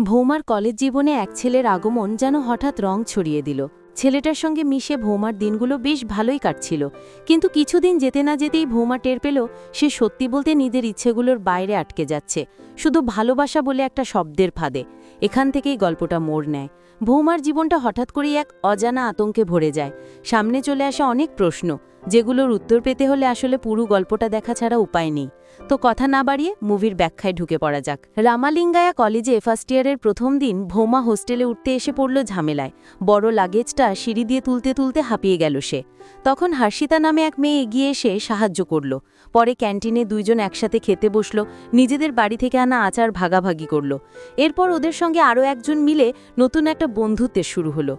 ভৌমার college জীবনে এক ছেলের আগমন যেন হঠাৎ রং ছড়িয়ে দিল। ছেলেটার সঙ্গে মিশে ভৌমার দিনগুলো বেশ ভালোই কাটছিল, কিন্তু কিছুদিন যেতে না যেতেই ভৌমা টের পেল সে সত্যি বলতে নিজের ইচ্ছেগুলোর বাইরে আটকে যাচ্ছে, শুধু ভালোবাসা বলে একটা শব্দের ফাঁদে। এখান থেকেই গল্পটা মোড় নেয়। ভৌমার জীবনটা হঠাৎ করেই এক অজানা আতঙ্কে ভরে যায়। সামনে চলে আসা অনেক প্রশ্ন, যেগুলোর উত্তর পেতে হলে আসলে পুরো গল্পটা দেখা ছাড়া উপায় নেই। তো কথা না বাড়িয়ে মুভির ব্যাখ্যায় ঢুকে পড়া যাক। রামালিঙ্গায়া কলেজে ফার্স্ট ইয়ারের প্রথম দিন ভৌমা হোস্টেলে উঠতে এসে পড়ল ঝামেলায়। বড় লাগেজটা সিঁড়ি দিয়ে তুলতে তুলতে হাঁপিয়ে গেল সে। তখন হর্ষিতা নামে এক মেয়ে এগিয়ে এসে সাহায্য করল। পরে ক্যান্টিনে দুইজন একসাথে খেতে বসল, নিজেদের বাড়ি থেকে আনা আচার ভাগাভাগি করল। এরপর ওদের সঙ্গে আরও একজন মিলে নতুন একটা বন্ধুত্বের শুরু হলো।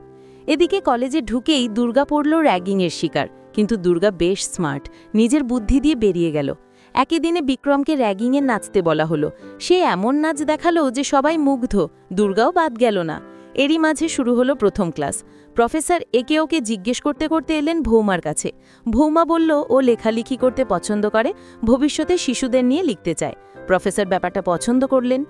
এদিকে কলেজে ঢুকেই দুর্গা পড়ল র্যাগিংয়ের শিকার, কিন্তু দুর্গা বেশ স্মার্ট, নিজের বুদ্ধি দিয়ে বেরিয়ে গেল। একই দিনে বিক্রমকে র্যাগিংয়ে নাচতে বলা হলো। সে এমন নাচ দেখালো যে সবাই মুগ্ধ, দুর্গাও বাদ গেল না। এরই মাঝে শুরু হলো প্রথম ক্লাস। প্রফেসর একে ওকে জিজ্ঞেস করতে করতে এলেন ভৌমার কাছে। ভৌমা বলল ও লেখালেখি করতে পছন্দ করে, ভবিষ্যতে শিশুদের নিয়ে লিখতে চায়। প্রফেসর ব্যাপারটা পছন্দ করলেন।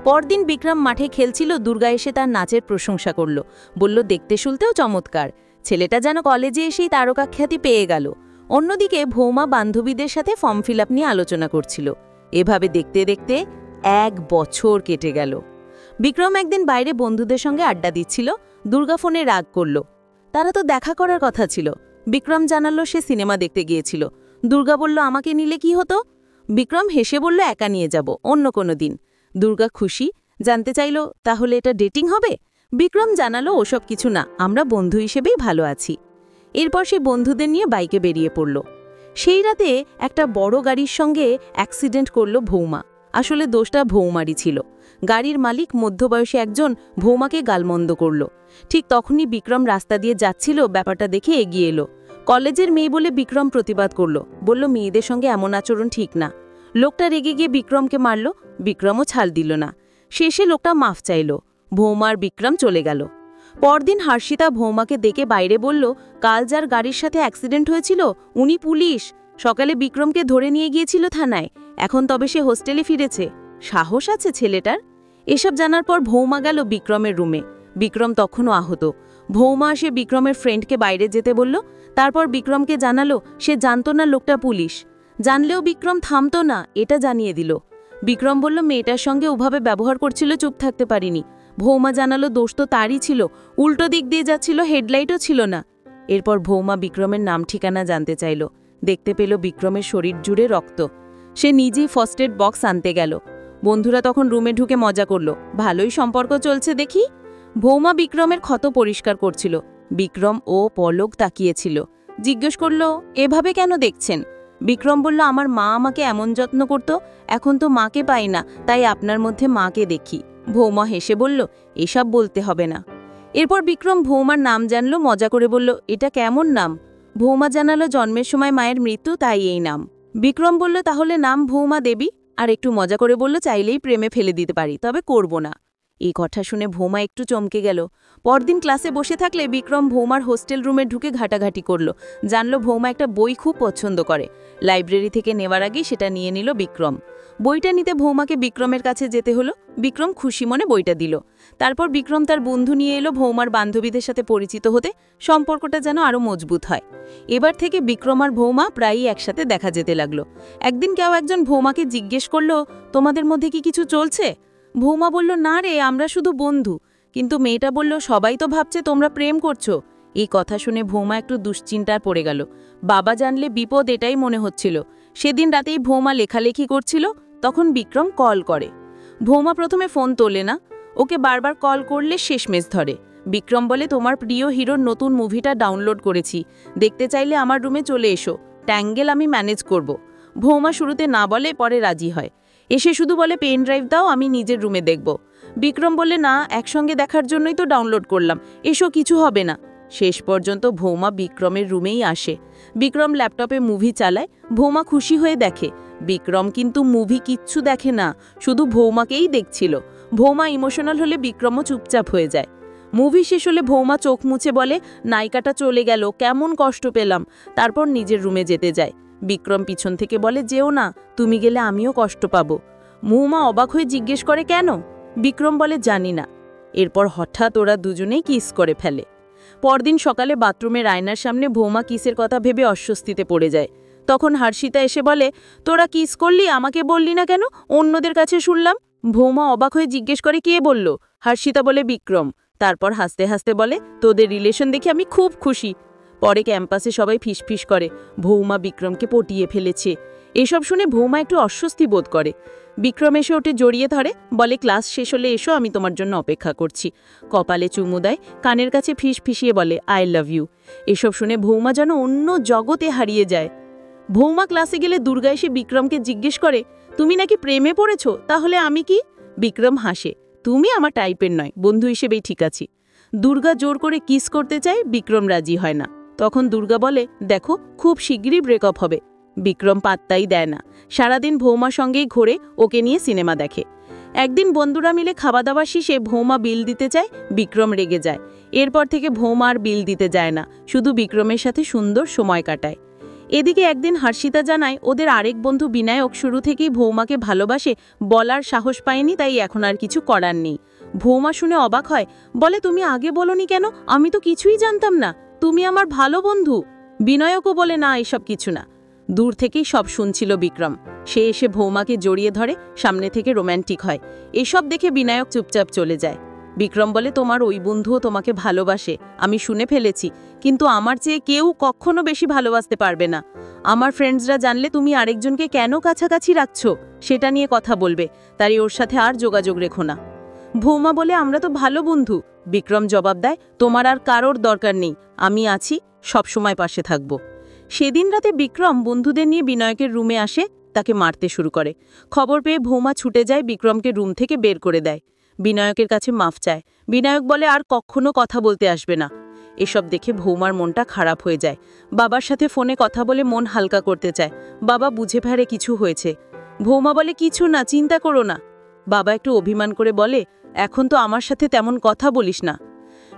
পরদিন বিক্রম মাঠে খেলছিল, দুর্গা এসে তার নাচের প্রশংসা করল, বলল দেখতে শুনতেও চমৎকার। ছেলেটা যেন কলেজে এসেই তারকাখ্যাতি পেয়ে গেল। অন্যদিকে ভৌমা বান্ধবীদের সাথে ফর্ম ফিল আপ নিয়ে আলোচনা করছিল। এভাবে দেখতে দেখতে 1 বছর কেটে গেল। বিক্রম একদিন বাইরে বন্ধুদের সঙ্গে আড্ডা দিচ্ছিল, দুর্গা ফোনে রাগ করল। তারা তো দেখা করার কথা ছিল। বিক্রম জানালো সে সিনেমা দেখতে গিয়েছিল। দুর্গা বলল আমাকে নিলে কি হতো? বিক্রম হেসে বলল একা নিয়ে যাব, অন্য কোনো দিন। দুর্গা খুশি, জানতে চাইল তাহলে এটা ডেটিং হবে? বিক্রম জানালো ওসব কিছু না, আমরা বন্ধু হিসেবেই ভালো আছি। এরপর সে বন্ধুদের নিয়ে বাইকে বেরিয়ে পড়ল। সেই রাতে একটা বড় গাড়ির সঙ্গে অ্যাক্সিডেন্ট করল ভৌমা। আসলে দোষটা ভৌমারই ছিল। গাড়ির মালিক মধ্যবয়সী একজন ভৌমাকে গালমন্দ করল। ঠিক তখনই বিক্রম রাস্তা দিয়ে যাচ্ছিল, ব্যাপারটা দেখে এগিয়ে এলো। কলেজের মেয়ে বলে বিক্রম প্রতিবাদ করল, বলল মেয়েদের সঙ্গে এমন আচরণ ঠিক না। লোকটা রেগে গিয়ে বিক্রমকে মারল, বিক্রমও ছাড় দিল না। শেষে লোকটা মাফ চাইল। ভৌমার বিক্রম চলে গেল। পরদিন হর্ষিতা ভৌমাকে ডেকে বাইরে বলল কাল যার গাড়ির সাথে অ্যাক্সিডেন্ট হয়েছিল উনি পুলিশ, সকালে বিক্রমকে ধরে নিয়ে গিয়েছিল থানায়, এখন তবে সে হোস্টেলে ফিরেছে। সাহস আছে ছেলেটার। এসব জানার পর ভৌমা গেল বিক্রমের রুমে। বিক্রম তখনও আহত। ভৌমা আসে বিক্রমের ফ্রেন্ডকে বাইরে যেতে বলল। তারপর বিক্রমকে জানালো সে জানত না লোকটা পুলিশ। জানলেও বিক্রম থামতো না, এটা জানিয়ে দিল। বিক্রম বলল মেয়েটার সঙ্গে ওভাবে ব্যবহার করছিল, চুপ থাকতে পারিনি। ভৌমা জানালো দোষ তো তারই ছিল, উল্টো দিক দিয়ে যাচ্ছিল, হেডলাইটও ছিল না। এরপর ভৌমা বিক্রমের নাম ঠিকানা জানতে চাইল। দেখতে পেল বিক্রমের শরীর জুড়ে রক্ত। সে নিজেই ফার্স্ট এড বক্স আনতে গেল। বন্ধুরা তখন রুমে ঢুকে মজা করল, ভালোই সম্পর্ক চলছে দেখি। ভৌমা বিক্রমের ক্ষত পরিষ্কার করছিল। বিক্রম ও পলক তাকিয়েছিল। জিজ্ঞেস করল এভাবে কেন দেখছেন? বিক্রম বলল আমার মা আমাকে এমন যত্ন করত, এখন তো মাকে পাই না, তাই আপনার মধ্যে মাকে দেখি। ভৌমা হেসে বলল এসব বলতে হবে না। এরপর বিক্রম ভৌমার নাম জানল, মজা করে বলল এটা কেমন নাম? ভৌমা জানালো জন্মের সময় মায়ের মৃত্যু, তাই এই নাম। বিক্রম বলল তাহলে নাম ভৌমা দেবী, আর একটু মজা করে বলল চাইলেই প্রেমে ফেলে দিতে পারি, তবে করব না। এই কথা শুনে ভৌমা একটু চমকে গেল। পরদিন ক্লাসে বসে থাকলে বিক্রম ভৌমার হোস্টেল রুমে ঢুকে ঘাটাঘাটি করল। জানল ভৌমা একটা বই খুব পছন্দ করে, লাইব্রেরি থেকে নেওয়ার আগেই সেটা নিয়ে নিল বিক্রম। বইটা নিতে ভৌমাকে বিক্রমের কাছে যেতে হলো। বিক্রম খুশি মনে বইটা দিল। তারপর বিক্রম তার বন্ধু নিয়ে এলো ভৌমার বান্ধবীদের সাথে পরিচিত হতে, সম্পর্কটা যেন আরও মজবুত হয়। এবার থেকে বিক্রম আর ভৌমা প্রায়ই একসাথে দেখা যেতে লাগলো। একদিন কেউ একজন ভৌমাকে জিজ্ঞেস করল তোমাদের মধ্যে কি কিছু চলছে? ভৌমা বলল না রে, আমরা শুধু বন্ধু। কিন্তু মেয়েটা বলল সবাই তো ভাবছে তোমরা প্রেম করছো। এই কথা শুনে ভৌমা একটু দুশ্চিন্তার পড়ে গেল। বাবা জানলে বিপদ, এটাই মনে হচ্ছিল। সেদিন রাতেই ভৌমা লেখালেখি করছিল, তখন বিক্রম কল করে। ভৌমা প্রথমে ফোন তোলে না, ওকে বারবার কল করলে শেষমেশ ধরে। বিক্রম বলে তোমার প্রিয় হিরোর নতুন মুভিটা ডাউনলোড করেছি, দেখতে চাইলে আমার রুমে চলে এসো, ট্যাঙ্গেল আমি ম্যানেজ করব। ভৌমা শুরুতে না বলে, পরে রাজি হয়। এসে শুধু বলে পেন ড্রাইভ দাও, আমি নিজের রুমে দেখব। বিক্রম বলে না, একসঙ্গে দেখার জন্যই তো ডাউনলোড করলাম, এসো কিছু হবে না। শেষ পর্যন্ত ভৌমা বিক্রমের রুমেই আসে। বিক্রম ল্যাপটপে মুভি চালায়, ভৌমা খুশি হয়ে দেখে। বিক্রম কিন্তু মুভি কিচ্ছু দেখে না, শুধু ভৌমাকেই দেখছিল। ভৌমা ইমোশনাল হলে বিক্রমও চুপচাপ হয়ে যায়। মুভি শেষ হলে ভৌমা চোখ মুছে বলে নায়িকাটা চলে গেল, কেমন কষ্ট পেলাম। তারপর নিজের রুমে যেতে যায়। বিক্রম পিছন থেকে বলে যেও না, তুমি গেলে আমিও কষ্ট পাবো। ভৌমা অবাক হয়ে জিজ্ঞেস করে কেন? বিক্রম বলে জানি না। এরপর হঠাৎ ওরা দুজনেই কিস করে ফেলে। পরদিন সকালে বাথরুমের আয়নার সামনে ভৌমা কিসের কথা ভেবে অস্বস্তিতে পড়ে যায়। তখন হর্ষিতা এসে বলে, তোরা কিস করলি, আমাকে বললি না কেন? অন্যদের কাছে শুনলাম। ভৌমা অবাক হয়ে জিজ্ঞেস করে, কে বলল? হর্ষিতা বলে, বিক্রম। তারপর হাসতে হাসতে বলে, তোদের রিলেশন দেখে আমি খুব খুশি। পরে ক্যাম্পাসে সবাই ফিসফিস করে ভৌমা বিক্রমকে পটিয়ে ফেলেছে। এসব শুনে ভৌমা একটু অস্বস্তি বোধ করে। বিক্রম এসে ওঠে, জড়িয়ে ধরে, বলে ক্লাস শেষ হলে এসো, আমি তোমার জন্য অপেক্ষা করছি। কপালে চুমু দেয়, কানের কাছে ফিসফিসিয়ে বলে আই লাভ ইউ। এসব শুনে ভৌমা যেন অন্য জগতে হারিয়ে যায়। ভৌমা ক্লাসে গেলে দুর্গা এসে বিক্রমকে জিজ্ঞেস করে, তুমি নাকি প্রেমে পড়েছ? তাহলে আমি কি? বিক্রম হাসে, তুমি আমার টাইপের নয়, বন্ধু হিসেবেই ঠিক আছি। দুর্গা জোর করে কিস করতে চায়, বিক্রম রাজি হয় না। তখন দুর্গা বলে, দেখো খুব শিগগিরই ব্রেকআপ হবে। বিক্রম পাত্তাই দেয় না, সারাদিন ভৌমার সঙ্গেই ঘোরে, ওকে নিয়ে সিনেমা দেখে। একদিন বন্ধুরা মিলে খাওয়া দাওয়া শেষে ভৌমা বিল দিতে চায়, বিক্রম রেগে যায়। এরপর থেকে ভৌমা আর বিল দিতে যায় না, শুধু বিক্রমের সাথে সুন্দর সময় কাটায়। এদিকে একদিন হর্ষিতা জানায়, ওদের আরেক বন্ধু বিনায়ক শুরু থেকেই ভৌমাকে ভালোবাসে, বলার সাহস পায়নি, তাই এখন আর কিছু করার নেই। ভৌমা শুনে অবাক হয়, বলে তুমি আগে বলনি কেন? আমি তো কিছুই জানতাম না, তুমি আমার ভালো বন্ধু। বিনায়কও বলে, না এসব কিছু না। দূর থেকেই সব শুনছিল বিক্রম। সে এসে ভৌমাকে জড়িয়ে ধরে, সামনে থেকে রোম্যান্টিক হয়। এসব দেখে বিনায়ক চুপচাপ চলে যায়। বিক্রম বলে, তোমার ওই বন্ধুও তোমাকে ভালোবাসে, আমি শুনে ফেলেছি, কিন্তু আমার চেয়ে কেউ কখনো বেশি ভালোবাসতে পারবে না। আমার ফ্রেন্ডসরা জানলে তুমি আরেকজনকে কেন কাছাকাছি রাখছো সেটা নিয়ে কথা বলবে, তাই ওর সাথে আর যোগাযোগ রেখো না। ভৌমা বলে, আমরা তো ভালো বন্ধু। বিক্রম জবাব দেয়, তোমার আর কারোর দরকার নেই, আমি আছি, সব সময় পাশে থাকব। সেদিন রাতে বিক্রম বন্ধুদের নিয়ে বিনায়কের রুমে আসে, তাকে মারতে শুরু করে। খবর পেয়ে ভৌমা ছুটে যায়, বিক্রমকে রুম থেকে বের করে দেয়। বিনায়কের কাছে মাফ চায়। বিনায়ক বলে, আর কখনো কথা বলতে আসবে না। এসব দেখে ভৌমার মনটা খারাপ হয়ে যায়। বাবার সাথে ফোনে কথা বলে মন হালকা করতে চায়। বাবা বুঝে ফেলে কিছু হয়েছে। ভৌমা বলে, কিছু না, চিন্তা করো না। বাবা একটু অভিমান করে বলে, এখন তো আমার সাথে তেমন কথা বলিস না।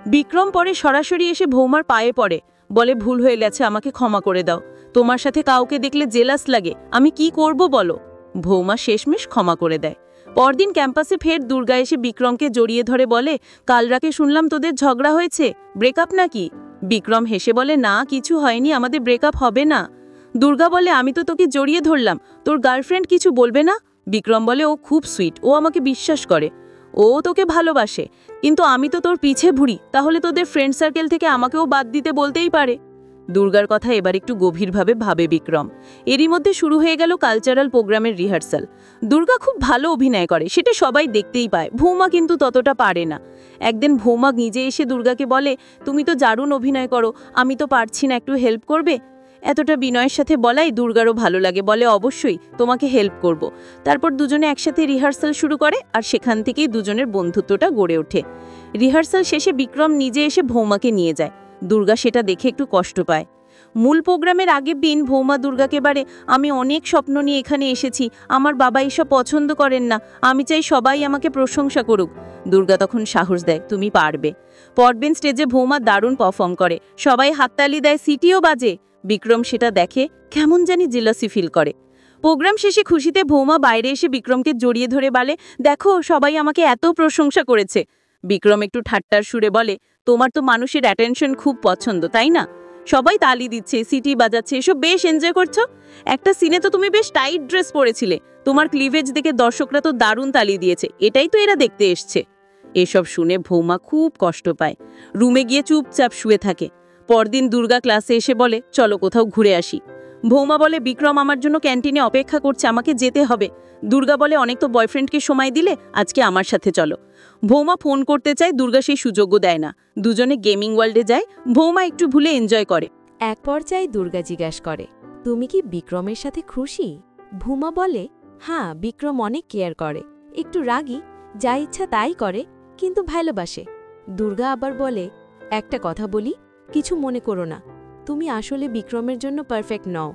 বিক্রম পরে সরাসরি এসে ভৌমার পায়ে পড়ে, বলে, ভুল হয়ে গেছে, আমাকে ক্ষমা করে দাও। তোমার সাথে কাউকে দেখলে জেলাস লাগে, আমি কি করব বলো? ভৌমা শেষমেশ ক্ষমা করে দেয়। পরদিন ক্যাম্পাসে ফের দুর্গা এসে বিক্রমকে জড়িয়ে ধরে বলে, কাল রাতে শুনলাম তোদের ঝগড়া হয়েছে, ব্রেকআপ নাকি? বিক্রম হেসে বলে, না কিছু হয়নি, আমাদের ব্রেকআপ হবে না। দুর্গা বলে, আমি তো তোকে জড়িয়ে ধরলাম, তোর গার্লফ্রেন্ড কিছু বলবে না? বিক্রম বলে, ও খুব সুইট, ও আমাকে বিশ্বাস করে, ও তোকে ভালোবাসে, কিন্তু আমি তো তোর পিছে ঘুরি, তাহলে তোদের ফ্রেন্ড সার্কেল থেকে আমাকেও বাদ দিতে বলতেই পারে। দুর্গার কথা এবার একটু গভীরভাবে ভাবে বিক্রম। এরই মধ্যে শুরু হয়ে গেল কালচারাল প্রোগ্রামের রিহার্সাল। দুর্গা খুব ভালো অভিনয় করে, সেটা সবাই দেখতেই পায়, ভৌমা কিন্তু ততটা পারে না। একদিন ভৌমা নিজে এসে দুর্গাকে বলে, তুমি তো দারুণ অভিনয় করো, আমি তো পারছি না, একটু হেল্প করবে? এতটা বিনয়ের সাথে বলাই দুর্গারও ভালো লাগে, বলে অবশ্যই, তোমাকে হেল্প করব। তারপর দুজনে একসাথে রিহার্সাল শুরু করে, আর সেখান থেকেই দুজনের বন্ধুত্বটা গড়ে ওঠে। রিহার্সাল শেষে বিক্রম নিজে এসে ভৌমাকে নিয়ে যায়। দুর্গা সেটা দেখে একটু কষ্ট পায়। মূল প্রোগ্রামের আগের দিন ভৌমা দুর্গাকে বারে, আমি অনেক স্বপ্ন নিয়ে এখানে এসেছি, আমার বাবা এসব পছন্দ করেন না, আমি চাই সবাই আমাকে প্রশংসা করুক। দুর্গা তখন সাহস দেয়, তুমি পারবে। পরদিন স্টেজে ভৌমা দারুণ পারফর্ম করে, সবাই হাততালি দেয়, সিটিও বাজে। বিক্রম সেটা দেখে কেমন জানি জেলাসি ফিল করে। প্রোগ্রাম শেষে খুশিতে ভৌমা বাইরে এসে বিক্রমকে জড়িয়ে ধরে বলে, দেখো সবাই আমাকে এত প্রশংসা করেছে। বিক্রম একটু ঠাট্টার সুরে বলে, তোমার তো মানুষের অ্যাটেনশন খুব পছন্দ, তাই না? সবাই তালি দিচ্ছে, সিটি বাজাচ্ছে, এসব বেশ এনজয় করছো। একটা সিনে তো তুমি বেশ টাইট ড্রেস পরেছিলে, তোমার ক্লিভেজ দেখে দর্শকরা তো দারুণ তালি দিয়েছে, এটাই তো এরা দেখতে এসছে। এসব শুনে ভৌমা খুব কষ্ট পায়, রুমে গিয়ে চুপচাপ শুয়ে থাকে। পরদিন দুর্গা ক্লাসে এসে বলে, চলো কোথাও ঘুরে আসি। ভৌমা বলে, বিক্রম আমার জন্য ক্যান্টিনে অপেক্ষা করছে, আমাকে যেতে হবে। দুর্গা বলে, অনেক তো বয়ফ্রেন্ডকে সময় দিলে, আজকে আমার সাথে চলো। ভৌমা ফোন করতে চায়, দুর্গা সেই সুযোগও দেয় না। দুজনে গেমিং ওয়ার্ল্ডে যায়, ভৌমা একটু ভুলে এনজয় করে। এক পর্যায়ে দুর্গা জিজ্ঞাসা করে, তুমি কি বিক্রমের সাথে খুশি? ভৌমা বলে, হ্যাঁ, বিক্রম অনেক কেয়ার করে, একটু রাগী, যা ইচ্ছা তাই করে, কিন্তু ভালোবাসে। দুর্গা আবার বলে, একটা কথা বলি, কিছু মনে করো না, তুমি আসলে বিক্রমের জন্য পারফেক্ট নও,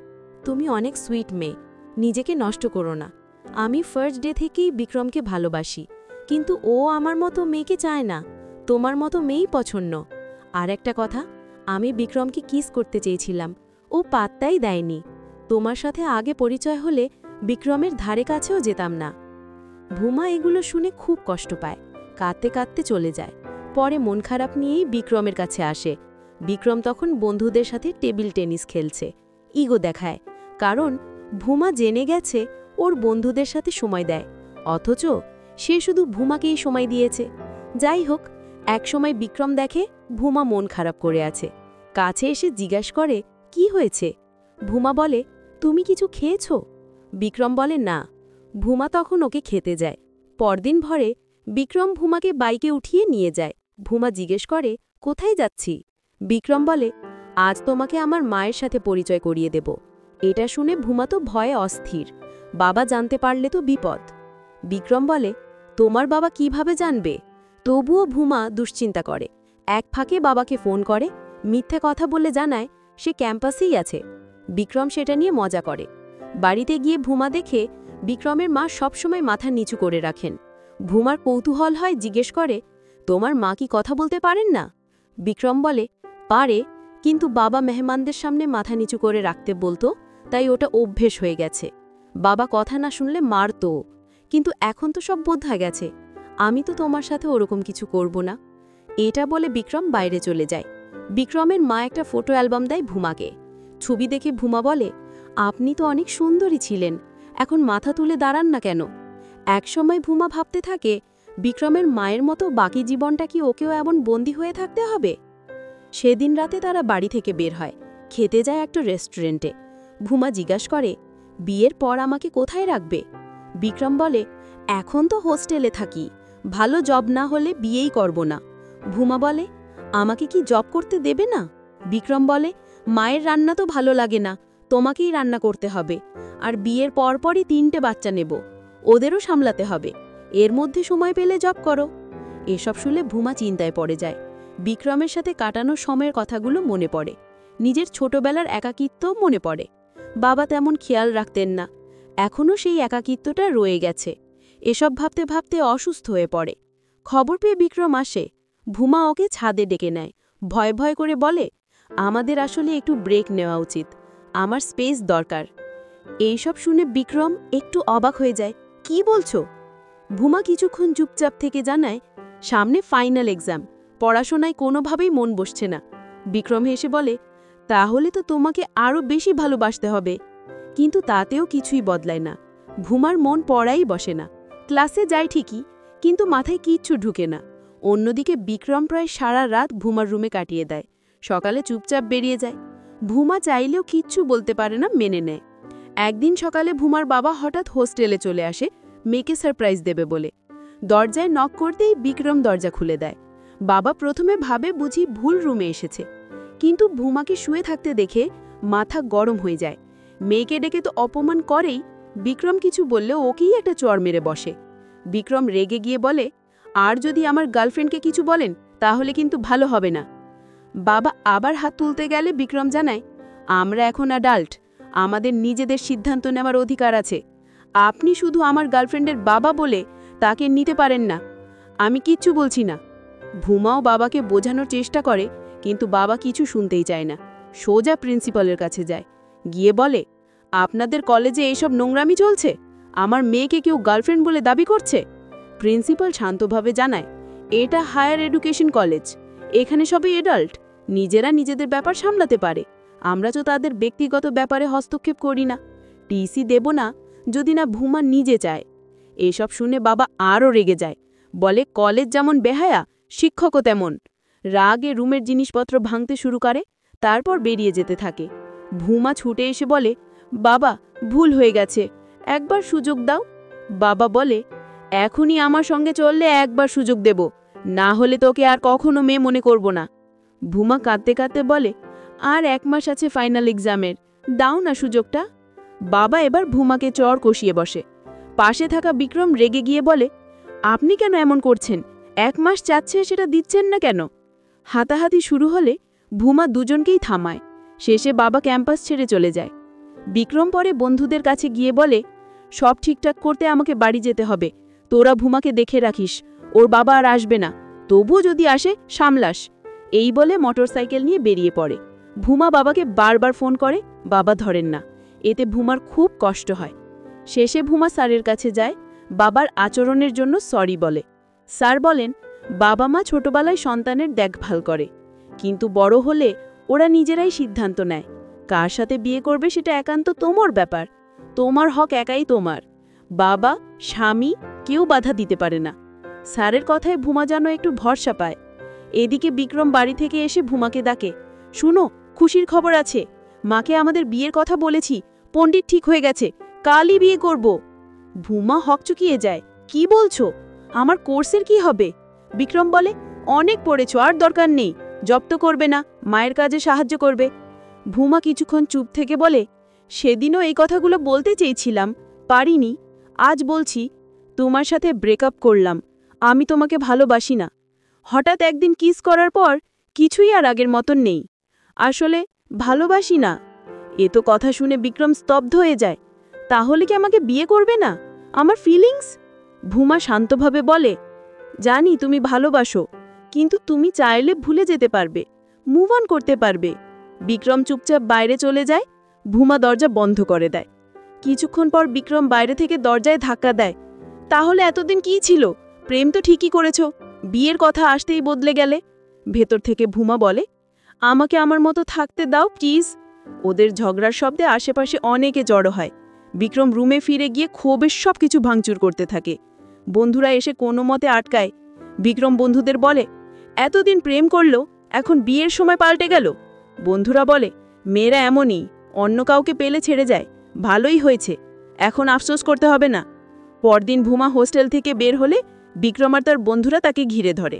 তুমি অনেক সুইট মেয়ে, নিজেকে নষ্ট করো না। আমি ফার্স্ট ডে থেকেই বিক্রমকে ভালোবাসি, কিন্তু ও আমার মতো মেয়েকে চায় না, তোমার মতো মেয়েই পছন্দ। আর একটা কথা, আমি বিক্রমকে কিস করতে চেয়েছিলাম, ও পাত্তাই দেয়নি। তোমার সাথে আগে পরিচয় হলে বিক্রমের ধারে কাছেও যেতাম না। ভুমা এগুলো শুনে খুব কষ্ট পায়, কাঁদতে কাঁদতে চলে যায়। পরে মন খারাপ নিয়েই বিক্রমের কাছে আসে। বিক্রম তখন বন্ধুদের সাথে টেবিল টেনিস খেলছে, ইগো দেখায়, কারণ ভুমা জেনে গেছে ওর বন্ধুদের সাথে সময় দেয়, অথচ সে শুধু ভুমাকেই সময় দিয়েছে। যাই হোক, একসময় বিক্রম দেখে ভুমা মন খারাপ করে আছে। কাছে এসে জিজ্ঞাস করে, কি হয়েছে? ভুমা বলে, তুমি কিছু খেয়েছ? বিক্রম বলে, না। ভুমা তখন ওকে খেতে যায়। পরদিন ভরে বিক্রম ভুমাকে বাইকে উঠিয়ে নিয়ে যায়। ভুমা জিজ্ঞেস করে, কোথায় যাচ্ছি? বিক্রম বলে, আজ তোমাকে আমার মায়ের সাথে পরিচয় করিয়ে দেব। এটা শুনে ভুমা তো ভয়ে অস্থির, বাবা জানতে পারলে তো বিপদ। বিক্রম বলে, তোমার বাবা কিভাবে জানবে? তবুও ভুমা দুশ্চিন্তা করে। এক ফাঁকে বাবাকে ফোন করে, মিথ্যে কথা বলে জানায় সে ক্যাম্পাসেই আছে। বিক্রম সেটা নিয়ে মজা করে। বাড়িতে গিয়ে ভুমা দেখে বিক্রমের মা সবসময় মাথা নিচু করে রাখেন। ভুমার কৌতূহল হয়, জিজ্ঞেস করে, তোমার মা কি কথা বলতে পারেন না? বিক্রম বলে, পারে, কিন্তু বাবা মেহমানদের সামনে মাথা নিচু করে রাখতে বলতো, তাই ওটা অভ্যেস হয়ে গেছে। বাবা কথা না শুনলে মারতো, কিন্তু এখন তো সব বোঝা গেছে। আমি তো তোমার সাথে ওরকম কিছু করব না। এটা বলে বিক্রম বাইরে চলে যায়। বিক্রমের মা একটা ফটো অ্যালবাম দেয় ভুমাকে। ছবি দেখে ভুমা বলে, আপনি তো অনেক সুন্দরী ছিলেন, এখন মাথা তুলে দাঁড়ান না কেন? একসময় ভুমা ভাবতে থাকে, বিক্রমের মায়ের মতো বাকি জীবনটা কি ওকেও এমন বন্দী হয়ে থাকতে হবে? সেদিন রাতে তারা বাড়ি থেকে বের হয়, খেতে যায় একটা রেস্টুরেন্টে। ভুমা জিজ্ঞাসা করে, বিয়ের পর আমাকে কোথায় রাখবে? বিক্রম বলে, এখন তো হোস্টেলে থাকি, ভালো জব না হলে বিয়েই করব না। ভুমা বলে, আমাকে কি জব করতে দেবে না? বিক্রম বলে, মায়ের রান্না তো ভালো লাগে না, তোমাকেই রান্না করতে হবে। আর বিয়ের পরপরই 3টে বাচ্চা নেব, ওদেরও সামলাতে হবে, এর মধ্যে সময় পেলে জব করো। এসব শুনে ভুমা চিন্তায় পড়ে যায়। বিক্রমের সাথে কাটানো সময়ের কথাগুলো মনে পড়ে, নিজের ছোটবেলার একাকিত্বও মনে পড়ে। বাবা তেমন খেয়াল রাখতেন না, এখনও সেই একাকিত্বটা রয়ে গেছে। এসব ভাবতে ভাবতে অসুস্থ হয়ে পড়ে। খবর পেয়ে বিক্রম আসে। ভুমা ওকে ছাদে ডেকে নেয়, ভয় ভয় করে বলে, আমাদের আসলে একটু ব্রেক নেওয়া উচিত, আমার স্পেস দরকার। এইসব শুনে বিক্রম একটু অবাক হয়ে যায়, কি বলছো? ভুমা কিছুক্ষণ চুপচাপ থেকে জানায়, সামনে ফাইনাল এক্সাম, পড়াশোনায় কোনোভাবেই মন বসছে না। বিক্রম হেসে বলে, তাহলে তো তোমাকে আরও বেশি ভালোবাসতে হবে। কিন্তু তাতেও কিছুই বদলায় না। ভুমার মন পড়াই বসে না, ক্লাসে যায় ঠিকই, কিন্তু মাথায় কিচ্ছু ঢুকে না। অন্যদিকে বিক্রম প্রায় সারা রাত ভুমার রুমে কাটিয়ে দেয়, সকালে চুপচাপ বেরিয়ে যায়। ভুমা চাইলেও কিচ্ছু বলতে পারে না, মেনে নেয়। একদিন সকালে ভুমার বাবা হঠাৎ হোস্টেলে চলে আসে, মেয়েকে সারপ্রাইজ দেবে বলে। দরজায় নক করতেই বিক্রম দরজা খুলে দেয়। বাবা প্রথমে ভাবে বুঝি ভুল রুমে এসেছে, কিন্তু ভুমাকে শুয়ে থাকতে দেখে মাথা গরম হয়ে যায়। মেয়েকে ডেকে তো অপমান করেই, বিক্রম কিছু বললে ওকেই একটা চড় মেরে বসে। বিক্রম রেগে গিয়ে বলে, আর যদি আমার গার্লফ্রেন্ডকে কিছু বলেন তাহলে কিন্তু ভালো হবে না। বাবা আবার হাত তুলতে গেলে বিক্রম জানায়, আমরা এখন অ্যাডাল্ট, আমাদের নিজেদের সিদ্ধান্ত নেওয়ার অধিকার আছে। আপনি শুধু আমার গার্লফ্রেন্ডের বাবা বলে তাকে নিতে পারেন না। আমি কিচ্ছু বলছি না। ভুমাও বাবাকে বোঝানোর চেষ্টা করে, কিন্তু বাবা কিছু শুনতেই চায় না। সোজা প্রিন্সিপালের কাছে যায়, গিয়ে বলে, আপনাদের কলেজে এইসব নোংরামি চলছে, আমার মেয়েকে কেউ গার্লফ্রেন্ড বলে দাবি করছে। প্রিন্সিপাল শান্তভাবে জানায়, এটা হায়ার এডুকেশন কলেজ, এখানে সবাই এডাল্ট, নিজেরা নিজেদের ব্যাপার সামলাতে পারে, আমরা তো তাদের ব্যক্তিগত ব্যাপারে হস্তক্ষেপ করি না। টিসি দেব না যদি না ভুমা নিজে চায়। এসব শুনে বাবা আরও রেগে যায়, বলে, কলেজ যেমন বেহায়া, শিক্ষকও তেমন। রাগে রুমের জিনিসপত্র ভাঙতে শুরু করে, তারপর বেরিয়ে যেতে থাকে। ভুমা ছুটে এসে বলে, বাবা ভুল হয়ে গেছে, একবার সুযোগ দাও। বাবা বলে, এখনই আমার সঙ্গে চললে একবার সুযোগ দেব, না হলে তোকে আর কখনো মেয়ে মনে করব না। ভুমা কাঁদতে কাঁদতে বলে, আর 1 মাস আছে ফাইনাল এক্সামের, দাও না সুযোগটা। বাবা এবার ভুমাকে চড় কষিয়ে বসে। পাশে থাকা বিক্রম রেগে গিয়ে বলে, আপনি কেন এমন করছেন? 1 মাস চাচ্ছে, সেটা দিচ্ছেন না কেন? হাতাহাতি শুরু হলে ভুমা দুজনকেই থামায়। শেষে বাবা ক্যাম্পাস ছেড়ে চলে যায়। বিক্রম পরে বন্ধুদের কাছে গিয়ে বলে, সব ঠিকঠাক করতে আমাকে বাড়ি যেতে হবে, তোরা ভুমাকে দেখে রাখিস, ওর বাবা আর আসবে না, তবুও যদি আসে সামলাস। এই বলে মোটরসাইকেল নিয়ে বেরিয়ে পড়ে। ভুমা বাবাকে বারবার ফোন করে, বাবা ধরেন না। এতে ভুমার খুব কষ্ট হয়। শেষে ভুমা স্যারের কাছে যায়, বাবার আচরণের জন্য সরি বলে। স্যার বলেন, বাবা মা ছোটবেলায় সন্তানের দেখভাল করে, কিন্তু বড় হলে ওরা নিজেরাই সিদ্ধান্ত নেয় কার সাথে বিয়ে করবে সেটা একান্ত তোমার ব্যাপার, তোমার হক একাই তোমার, বাবা স্বামী কেউ বাধা দিতে পারে না। স্যারের কথায় ভুমা যেন একটু ভরসা পায়। এদিকে বিক্রম বাড়ি থেকে এসে ভুমাকে ডাকে, শুনো, খুশির খবর আছে, মাকে আমাদের বিয়ের কথা বলেছি, পণ্ডিত ঠিক হয়ে গেছে, কালই বিয়ে করব। ভুমা হকচকিয়ে যায়, কি বলছো, আমার কোর্সের কি হবে? বিক্রম বলে, অনেক পড়েছ, আর দরকার নেই, জব তো করবে না, মায়ের কাজে সাহায্য করবে। ভুমা কিছুক্ষণ চুপ থেকে বলে, সেদিনও এই কথাগুলো বলতে চেয়েছিলাম, পারিনি, আজ বলছি, তোমার সাথে ব্রেকআপ করলাম, আমি তোমাকে ভালোবাসি না। হঠাৎ একদিন কিস করার পর কিছুই আর আগের মতন নেই, আসলে ভালোবাসি না। এ তো কথা শুনে বিক্রম স্তব্ধ হয়ে যায়। তাহলে কি আমাকে বিয়ে করবে না? আমার ফিলিংস? ভুমা শান্তভাবে বলে, জানি তুমি ভালোবাসো, কিন্তু তুমি চাইলে ভুলে যেতে পারবে, মুভ অন করতে পারবে। বিক্রম চুপচাপ বাইরে চলে যায়। ভুমা দরজা বন্ধ করে দেয়। কিছুক্ষণ পর বিক্রম বাইরে থেকে দরজায় ধাক্কা দেয়। তাহলে এতদিন কি ছিল? প্রেম তো ঠিকই করেছ, বিয়ের কথা আসতেই বদলে গেলে। ভেতর থেকে ভুমা বলে, আমাকে আমার মতো থাকতে দাও প্লিজ। ওদের ঝগড়ার শব্দে আশেপাশে অনেকে জড়ো হয়। বিক্রম রুমে ফিরে গিয়ে ক্ষোভের সব কিছু ভাঙচুর করতে থাকে। বন্ধুরা এসে কোনো মতে আটকায়। বিক্রম বন্ধুদের বলে, এতদিন প্রেম করলো, এখন বিয়ের সময় পাল্টে গেল। বন্ধুরা বলে, মেয়েরা এমনই, অন্য কাউকে পেলে ছেড়ে যায়, ভালোই হয়েছে, এখন আফসোস করতে হবে না। পরদিন ভুমা হোস্টেল থেকে বের হলে বিক্রম আর তার বন্ধুরা তাকে ঘিরে ধরে।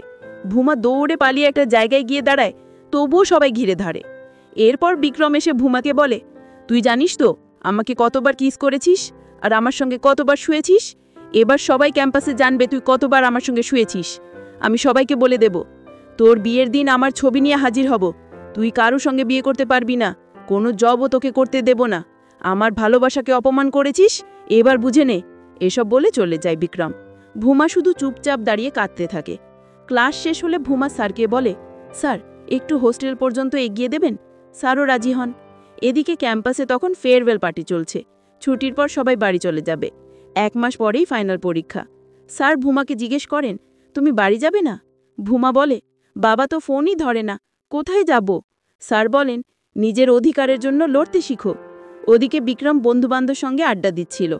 ভুমা দৌড়ে পালিয়ে একটা জায়গায় গিয়ে দাঁড়ায়, তবুও সবাই ঘিরে ধরে। এরপর বিক্রম এসে ভুমাকে বলে, তুই জানিস তো আমাকে কতবার কিস করেছিস আর আমার সঙ্গে কতবার শুয়েছিস? এবার সবাই ক্যাম্পাসে জানবে তুই কতবার আমার সঙ্গে শুয়েছিস। আমি সবাইকে বলে দেব, তোর বিয়ের দিন আমার ছবি নিয়ে হাজির হব। তুই কারো সঙ্গে বিয়ে করতে পারবি না, কোনো জবও তোকে করতে দেব না। আমার ভালোবাসাকে অপমান করেছিস, এবার বুঝে নে। এসব বলে চলে যায় বিক্রম। ভুমা শুধু চুপচাপ দাঁড়িয়ে কাঁদতে থাকে। ক্লাস শেষ হলে ভুমা স্যারকে বলে, স্যার একটু হোস্টেল পর্যন্ত এগিয়ে দেবেন? স্যারও রাজি হন। এদিকে ক্যাম্পাসে তখন ফেয়ারওয়েল পার্টি চলছে। ছুটির পর সবাই বাড়ি চলে যাবে। 1 মাস পরেই ফাইনাল পরীক্ষা। স্যার ভুমাকে জিজ্ঞেস করেন, তুমি বাড়ি যাবে না? ভুমা বলে, বাবা তো ফোনই ধরে না, কোথায় যাব? স্যার বলেন, নিজের অধিকারের জন্য লড়তে শিখো। ওদিকে বিক্রম বন্ধুবান্ধব সঙ্গে আড্ডা দিচ্ছিল।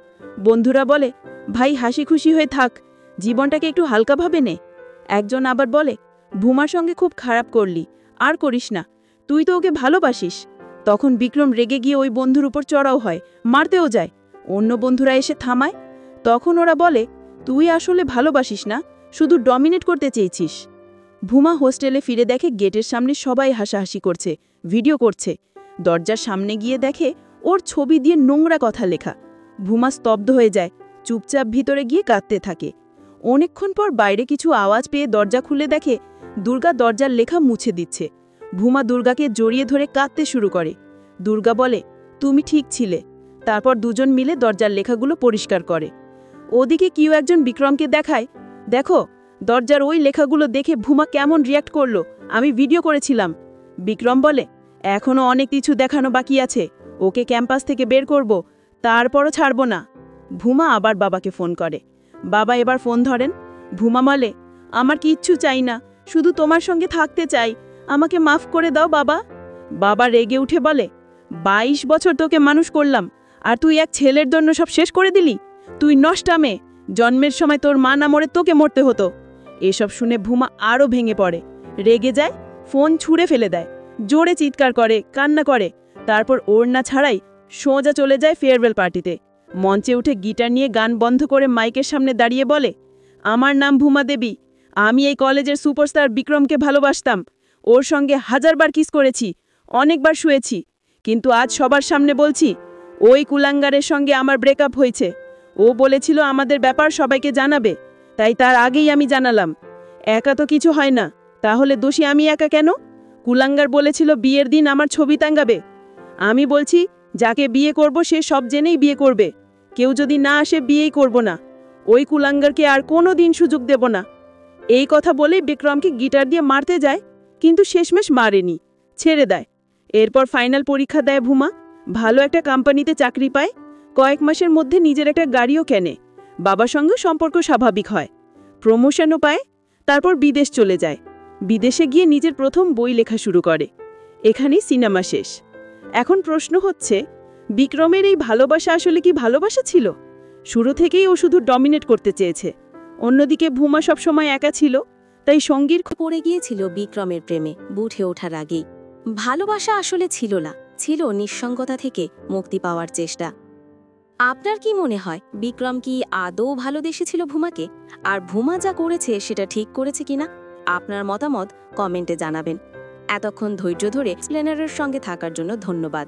বন্ধুরা বলে, ভাই হাসি খুশি হয়ে থাক, জীবনটাকে একটু হালকাভাবে নে। একজন আবার বলে, ভুমার সঙ্গে খুব খারাপ করলি, আর করিস না, তুই তো ওকে ভালোবাসিস। তখন বিক্রম রেগে গিয়ে ওই বন্ধুর উপর চড়াও হয়, মারতেও যায়। অন্য বন্ধুরা এসে থামায়। তখন ওরা বলে, তুই আসলে ভালোবাসিস না, শুধু ডমিনেট করতে চেয়েছিস। ভুমা হোস্টেলে ফিরে দেখে গেটের সামনে সবাই হাসাহাসি করছে, ভিডিও করছে। দরজার সামনে গিয়ে দেখে ওর ছবি দিয়ে নোংরা কথা লেখা। ভুমা স্তব্ধ হয়ে যায়, চুপচাপ ভিতরে গিয়ে কাঁদতে থাকে। অনেকক্ষণ পর বাইরে কিছু আওয়াজ পেয়ে দরজা খুলে দেখে দুর্গা দরজার লেখা মুছে দিচ্ছে। ভুমা দুর্গাকে জড়িয়ে ধরে কাঁদতে শুরু করে। দুর্গা বলে, তুমি ঠিক ছিলে। তারপর দুজন মিলে দরজার লেখাগুলো পরিষ্কার করে। ওদিকে কেউ একজন বিক্রমকে দেখায়, দেখো দরজার ওই লেখাগুলো দেখে ভুমা কেমন রিয়্যাক্ট করলো, আমি ভিডিও করেছিলাম। বিক্রম বলে, এখনও অনেক কিছু দেখানো বাকি আছে, ওকে ক্যাম্পাস থেকে বের করব, তারপরও ছাড়ব না। ভুমা আবার বাবাকে ফোন করে। বাবা এবার ফোন ধরেন। ভুমা বলে, আমার কিচ্ছু চাই না, শুধু তোমার সঙ্গে থাকতে চাই, আমাকে মাফ করে দাও বাবা। বাবা রেগে উঠে বলে, 22 বছর তোকে মানুষ করলাম, আর তুই এক ছেলের জন্য সব শেষ করে দিলি? তুই নষ্টা মেয়ে, জন্মের সময় তোর মা না মরে তোকে মরতে হতো। এসব শুনে ভুমা আরও ভেঙে পড়ে, রেগে যায়, ফোন ছুঁড়ে ফেলে দেয়, জোরে চিৎকার করে, কান্না করে। তারপর ওড়না ছাড়াই সোজা চলে যায় ফেয়ারওয়েল পার্টিতে। মঞ্চে উঠে গিটার নিয়ে গান বন্ধ করে মাইকের সামনে দাঁড়িয়ে বলে, আমার নাম ভুমা দেবী, আমি এই কলেজের সুপারস্টার বিক্রমকে ভালোবাসতাম, ওর সঙ্গে 1000 বার কিস করেছি, অনেকবার শুয়েছি, কিন্তু আজ সবার সামনে বলছি, ওই কুলাঙ্গারের সঙ্গে আমার ব্রেকআপ হয়েছে। ও বলেছিল আমাদের ব্যাপার সবাইকে জানাবে, তাই তার আগেই আমি জানালাম। একা তো কিছু হয় না, তাহলে দোষী আমি একা কেন? কুলাঙ্গার বলেছিল বিয়ের দিন আমার ছবি টাঙ্গাবে। আমি বলছি, যাকে বিয়ে করব সে সব জেনেই বিয়ে করবে, কেউ যদি না আসে বিয়েই করব না। ওই কুলাঙ্গারকে আর কোনো দিন সুযোগ দেব না। এই কথা বলেই বিক্রমকে গিটার দিয়ে মারতে যায়, কিন্তু শেষমেশ মারেনি, ছেড়ে দেয়। এরপর ফাইনাল পরীক্ষা দেয় ভুমা, ভালো একটা কোম্পানিতে চাকরি পায়, কয়েক মাসের মধ্যে নিজের একটা গাড়িও কেনে। বাবার সঙ্গে সম্পর্ক স্বাভাবিক হয়, প্রমোশনও পায়, তারপর বিদেশ চলে যায়। বিদেশে গিয়ে নিজের প্রথম বই লেখা শুরু করে। এখানেই সিনেমা শেষ। এখন প্রশ্ন হচ্ছে, বিক্রমের এই ভালোবাসা আসলে কি ভালোবাসা ছিল? শুরু থেকেই ও শুধু ডমিনেট করতে চেয়েছে। অন্যদিকে ভূমা সবসময় একা ছিল, তাই সঙ্গীর পড়ে গিয়েছিল বিক্রমের প্রেমে বুঝে ওঠার আগেই। ভালোবাসা আসলে ছিল না, ছিল নিঃসঙ্গতা থেকে মুক্তি পাওয়ার চেষ্টা। আপনার কি মনে হয় বিক্রম কি আদৌ ভালোবেসেছিল ভূমাকে? আর ভূমা যা করেছে সেটা ঠিক করেছে কিনা? আপনার মতামত কমেন্টে জানাবেন। এতক্ষণ ধৈর্য ধরে এক্সপ্লেনারের সঙ্গে থাকার জন্য ধন্যবাদ।